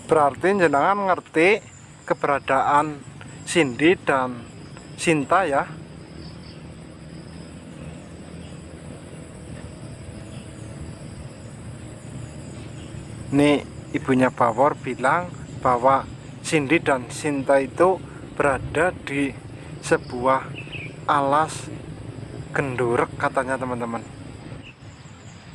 Berarti jenengan ngerti keberadaan Cindy dan Sinta ya. Nih ibunya Bawor bilang bahwa Cindy dan Sinta itu berada di sebuah alas gendurek katanya teman-teman.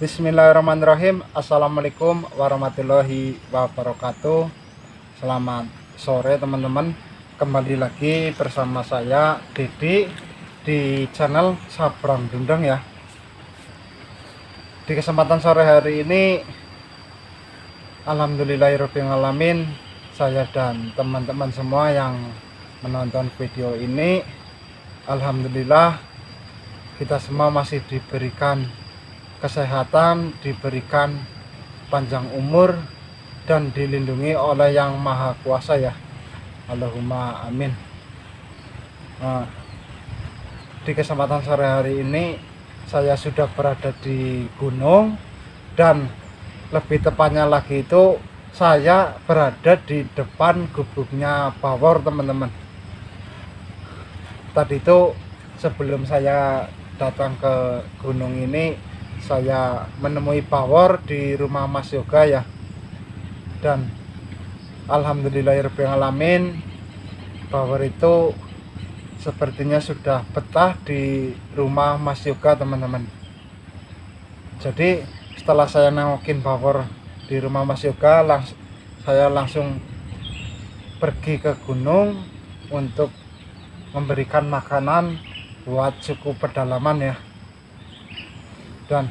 Bismillahirrahmanirrahim. Assalamualaikum warahmatullahi wabarakatuh. Selamat sore teman-teman. Kembali lagi bersama saya Didi di channel Sabrang Dundang ya. Di kesempatan sore hari ini, alhamdulillahirrahmanirrahim, saya dan teman-teman semua yang menonton video ini, alhamdulillah kita semua masih diberikan kesehatan, diberikan panjang umur, dan dilindungi oleh Yang Maha Kuasa ya. Allahumma amin. Di kesempatan sore hari ini saya sudah berada di gunung, dan lebih tepatnya lagi itu saya berada di depan gubuknya Bawor teman-teman. Tadi itu sebelum saya datang ke gunung ini, saya menemui Bawor di rumah Mas Yoga ya. Dan alhamdulillahirrahmanirrahim, Bawor itu sepertinya sudah betah di rumah Mas Yoga teman-teman. Jadi setelah saya nengokin Bawor di rumah Mas Yoga, saya langsung pergi ke gunung untuk memberikan makanan buat suku pedalaman ya. Dan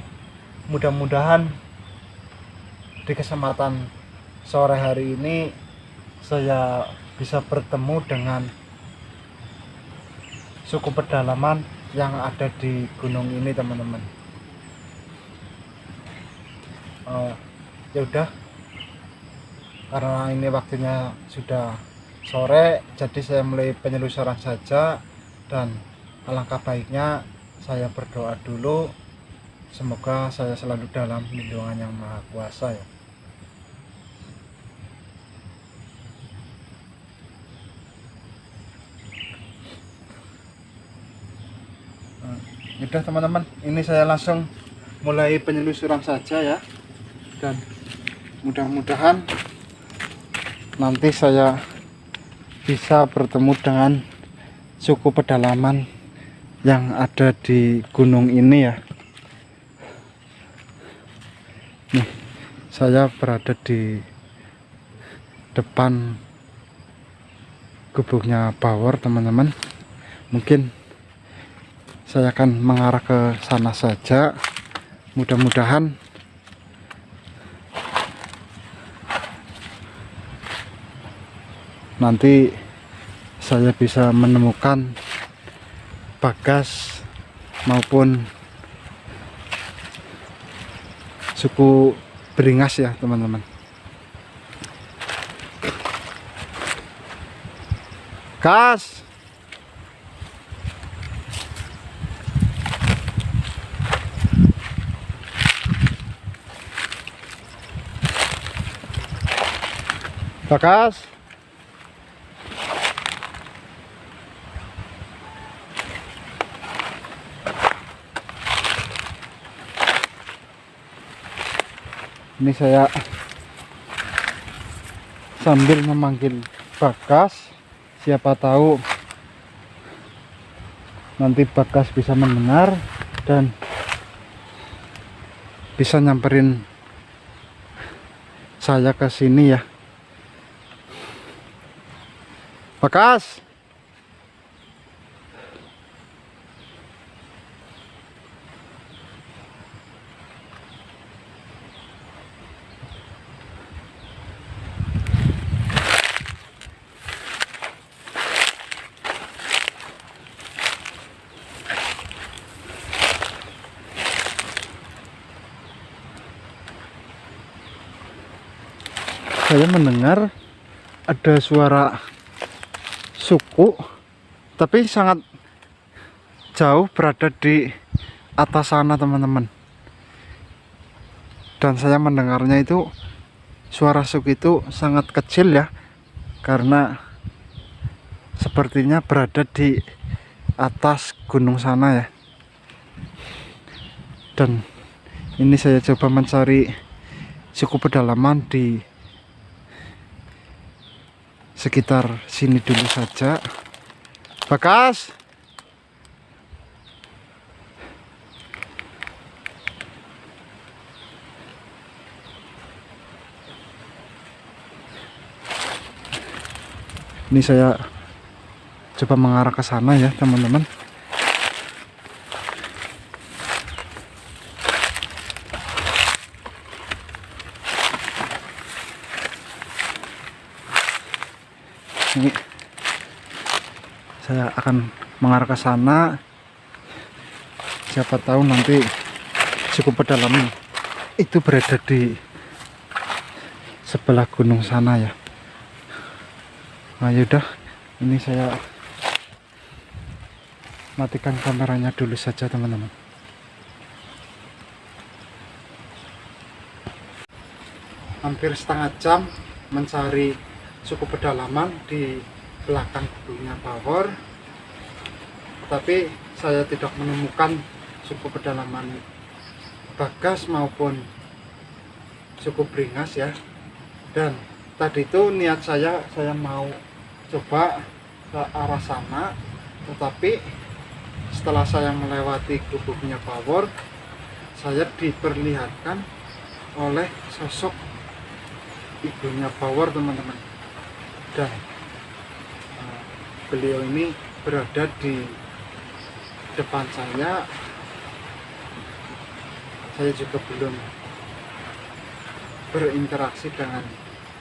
mudah-mudahan di kesempatan sore hari ini saya bisa bertemu dengan suku pedalaman yang ada di gunung ini teman-teman. Ya udah, karena ini waktunya sudah sore, jadi saya mulai penyelusuran saja, dan alangkah baiknya saya berdoa dulu. Semoga saya selalu dalam lindungan Yang Maha Kuasa ya. Udah teman-teman, ini saya langsung mulai penyelusuran saja ya. Dan mudah-mudahan nanti saya bisa bertemu dengan suku pedalaman yang ada di gunung ini ya. Nih, saya berada di depan gubuknya Bawor teman-teman. Mungkin saya akan mengarah ke sana saja. Mudah-mudahan nanti saya bisa menemukan Bagas maupun suku Beringas ya teman-teman. Gas. Bagas. Ini saya sambil memanggil Bagas, siapa tahu nanti Bagas bisa mendengar dan bisa nyamperin saya ke sini ya. Bagas. Saya mendengar ada suara suku, tapi sangat jauh, berada di atas sana teman-teman. Dan saya mendengarnya itu suara suk itu sangat kecil ya, karena sepertinya berada di atas gunung sana ya. Dan ini saya coba mencari suku pedalaman di sekitar sini dulu saja. Bagas, ini saya coba mengarah ke sana ya teman-teman. Ini saya akan mengarah ke sana. Siapa tahu nanti suku pedalaman itu berada di sebelah gunung sana ya. Nah yaudah, ini saya matikan kameranya dulu saja teman-teman. Hampir setengah jam mencari suku pedalaman di belakang gunungnya Bawor, tapi saya tidak menemukan suku pedalaman Bagas maupun suku Beringas ya. Dan tadi itu niat saya mau coba ke arah sana, tetapi setelah saya melewati gubuknya Bawor, saya diperlihatkan oleh sosok ibunya Bawor teman-teman. Dan beliau ini berada di depan saya juga belum berinteraksi dengan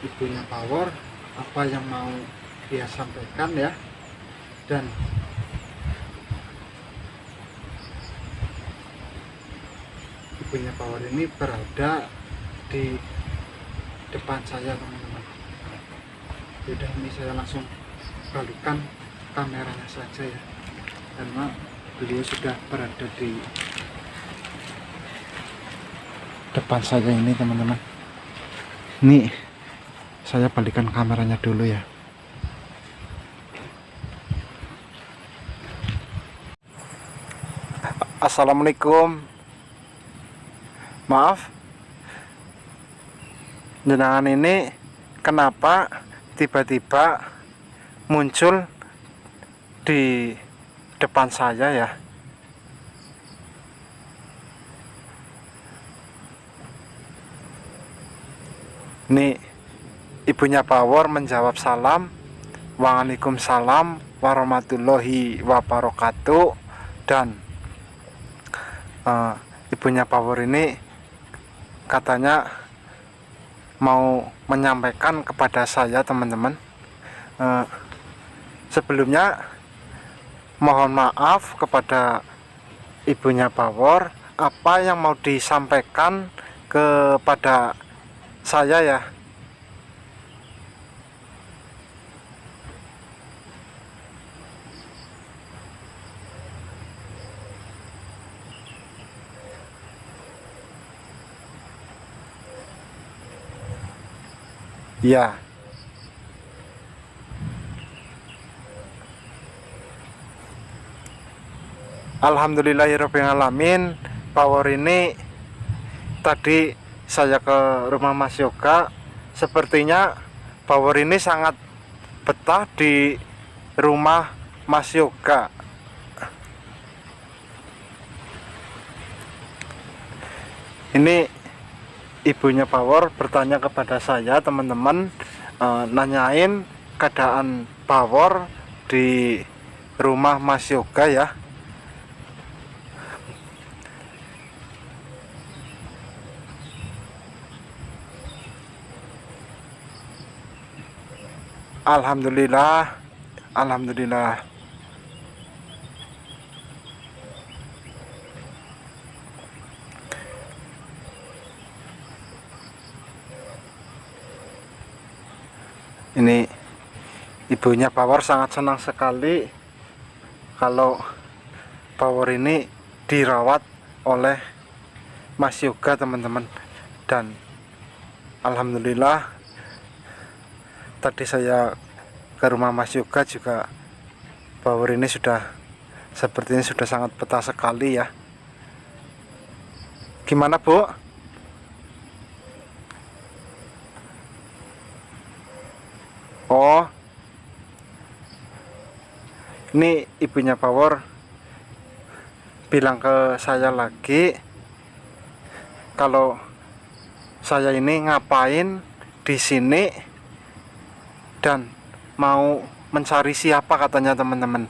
ibunya Bawor, apa yang mau dia sampaikan ya. Dan ibunya Bawor ini berada di depan saya teman-teman. Yaudah, ini saya langsung balikkan kameranya saja ya, karena beliau sudah berada di depan saya ini teman-teman. Ini saya balikkan kameranya dulu ya. Assalamualaikum, maaf jenengan ini kenapa tiba-tiba muncul di depan saya ya? Ini ibunya Bawor menjawab salam, waalaikumsalam warahmatullahi wabarakatuh. Dan ibunya Bawor ini katanya mau menyampaikan kepada saya teman-teman. Sebelumnya mohon maaf kepada ibunya Bawor, apa yang mau disampaikan kepada saya ya? Ya, alhamdulillahirrahmanirrahim. Bawor ini tadi saya ke rumah Mas Yoga, sepertinya Bawor ini sangat betah di rumah Mas Yoga. Ini ibunya Bawor bertanya kepada saya teman-teman, nanyain keadaan Bawor di rumah Mas Yoga ya. Alhamdulillah, alhamdulillah. Ini ibunya Bawor sangat senang sekali kalau Bawor ini dirawat oleh Mas Yoga teman-teman. Dan Alhamdulillah tadi saya ke rumah Mas Yoga juga power ini sepertinya sudah sangat peta sekali ya. Gimana Bu? Oh, ini ibunya Power bilang ke saya lagi kalau saya ini ngapain di sini dan mau mencari siapa, katanya teman-teman.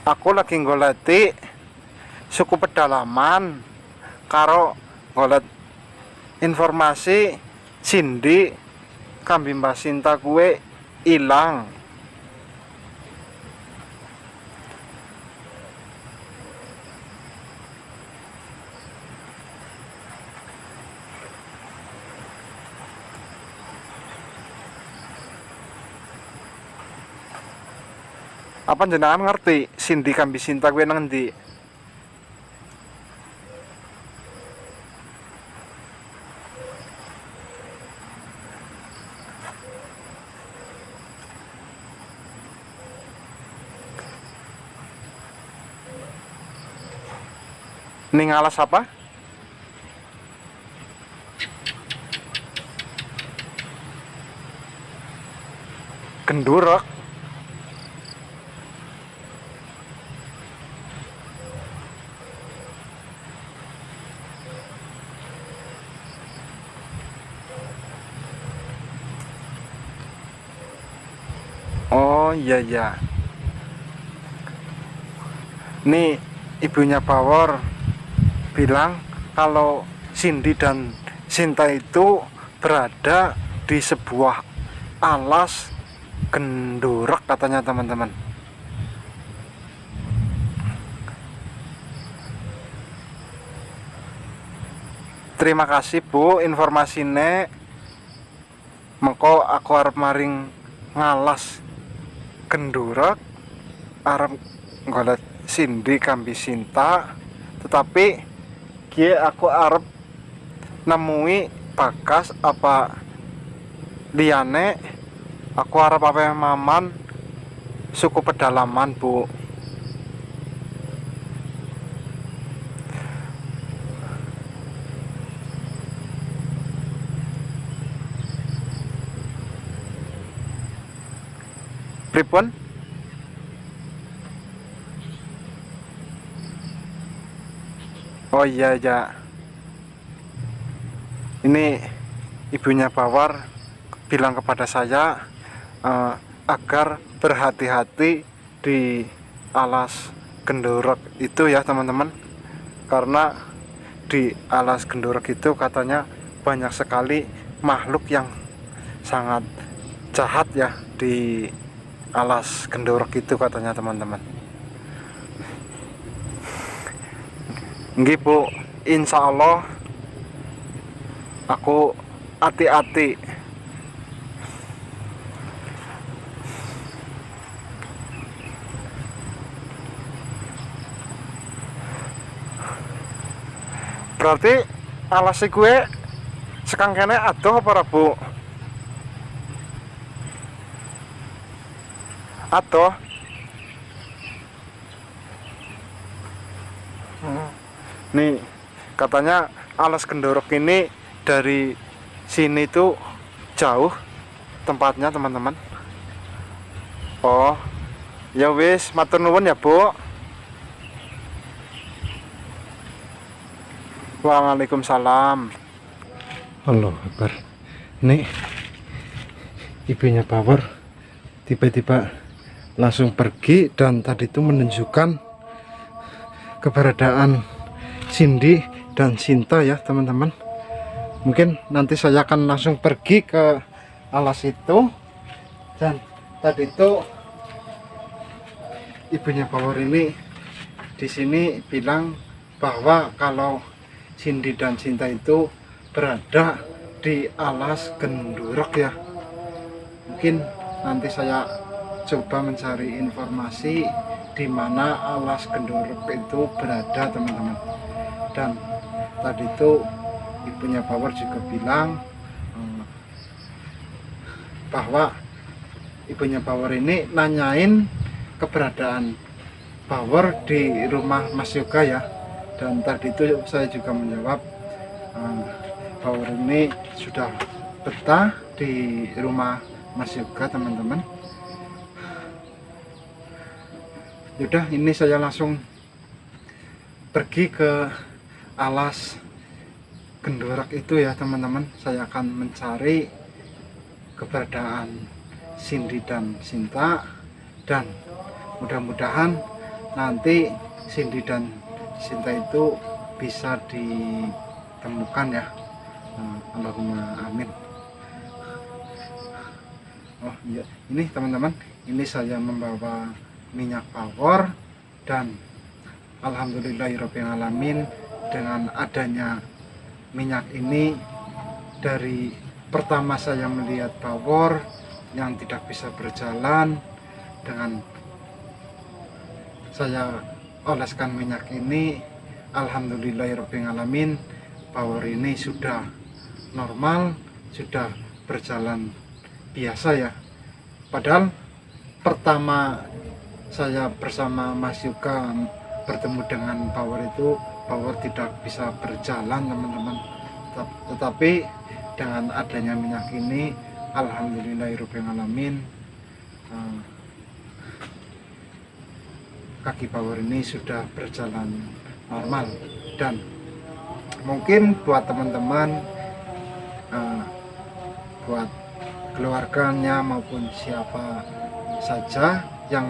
Aku lagi goleti suku pedalaman karo golet informasi Cindy kambi Mbak Sinta kue hilang. Apa jenengan ngerti Cindy kambi Sinta kue nang ndi? Ning alas apa? Gendurek. Oh iya ya. Nih ibunya Power bilang kalau Cindy dan Sinta itu berada di sebuah alas gendorek, katanya teman-teman. Terima kasih Bu informasinya. Mengko aku arep maring ngalas gendorek, arep golek Cindy kambi Sinta, tetapi kie aku arep nemui Bagas apa liyane. Aku arep apa maman suku pedalaman Bu. Pripun? Oh iya ya. Ini ibunya Power bilang kepada saya agar berhati-hati di alas gendorek itu ya teman-teman, karena di alas gendorek itu katanya banyak sekali makhluk yang sangat jahat ya di alas gendorek itu, katanya teman-teman. Nggih Bu, insya Allah aku hati-hati. Berarti alas gue sekang kene adoh apa ora Bu? Adoh. Nih katanya alas gendorok ini dari sini tuh jauh tempatnya teman-teman. Oh ya wis, matur nuwun ya Bu. Waalaikumsalam. Allah Akbar. Nih ibunya Power tiba-tiba langsung pergi dan tadi itu menunjukkan keberadaan Cindy dan Sinta ya teman-teman. Mungkin nanti saya akan langsung pergi ke alas itu. Dan tadi itu ibunya Power ini di sini bilang bahwa kalau Cindy dan Sinta itu berada di alas gendorek ya. Mungkin nanti saya coba mencari informasi di mana alas gendorek itu berada teman-teman. Dan tadi itu ibunya Power juga bilang bahwa ibunya Power ini nanyain keberadaan Power di rumah Mas Yoga ya. Dan tadi itu saya juga menjawab Power ini sudah betah di rumah Mas Yoga, teman-teman. Yaudah, ini saya langsung pergi ke alas Gendorak itu ya teman-teman. Saya akan mencari keberadaan Cindy dan Sinta, dan mudah-mudahan nanti Cindy dan Sinta itu bisa ditemukan ya. Allahumma amin. Oh iya, ini teman-teman, ini saya membawa minyak Power, dan alhamdulillahirobbilalamin, dengan adanya minyak ini, dari pertama saya melihat Power yang tidak bisa berjalan, dengan saya oleskan minyak ini, alhamdulillahirobbilalamin, Power ini sudah normal, sudah berjalan biasa ya. Padahal pertama saya bersama Mas Yoga bertemu dengan Power itu, Power tidak bisa berjalan teman-teman. Tetapi dengan adanya minyak ini, alhamdulillahirobbilalamin, kaki Power ini sudah berjalan normal. Dan mungkin buat teman-teman, buat keluarganya maupun siapa saja yang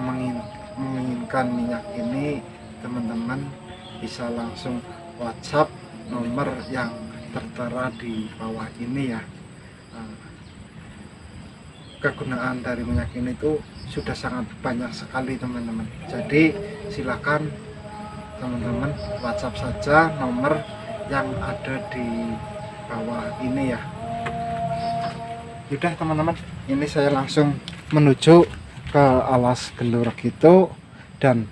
menginginkan minyak ini, teman-teman bisa langsung WhatsApp nomor yang tertera di bawah ini ya. Kegunaan dari minyak ini tuh sudah sangat banyak sekali teman-teman. Jadi silakan teman-teman WhatsApp saja nomor yang ada di bawah ini ya. Udah teman-teman, ini saya langsung menuju ke alas Gendorak itu, dan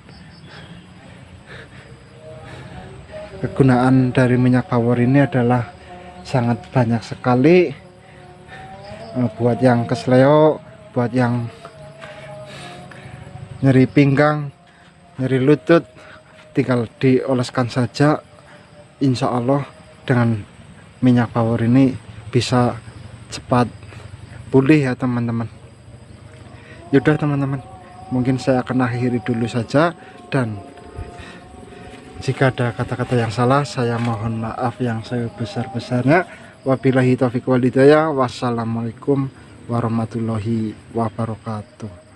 kegunaan dari minyak Power ini adalah sangat banyak sekali. Buat yang kesleo, buat yang nyeri pinggang, nyeri lutut, tinggal dioleskan saja. Insya Allah dengan minyak Power ini bisa cepat pulih ya teman-teman. Yaudah teman-teman, mungkin saya akan akhiri dulu saja, dan jika ada kata-kata yang salah saya mohon maaf yang sebesar-besarnya. Wabillahi taufiq wal hidayah. Wassalamualaikum warahmatullahi wabarakatuh.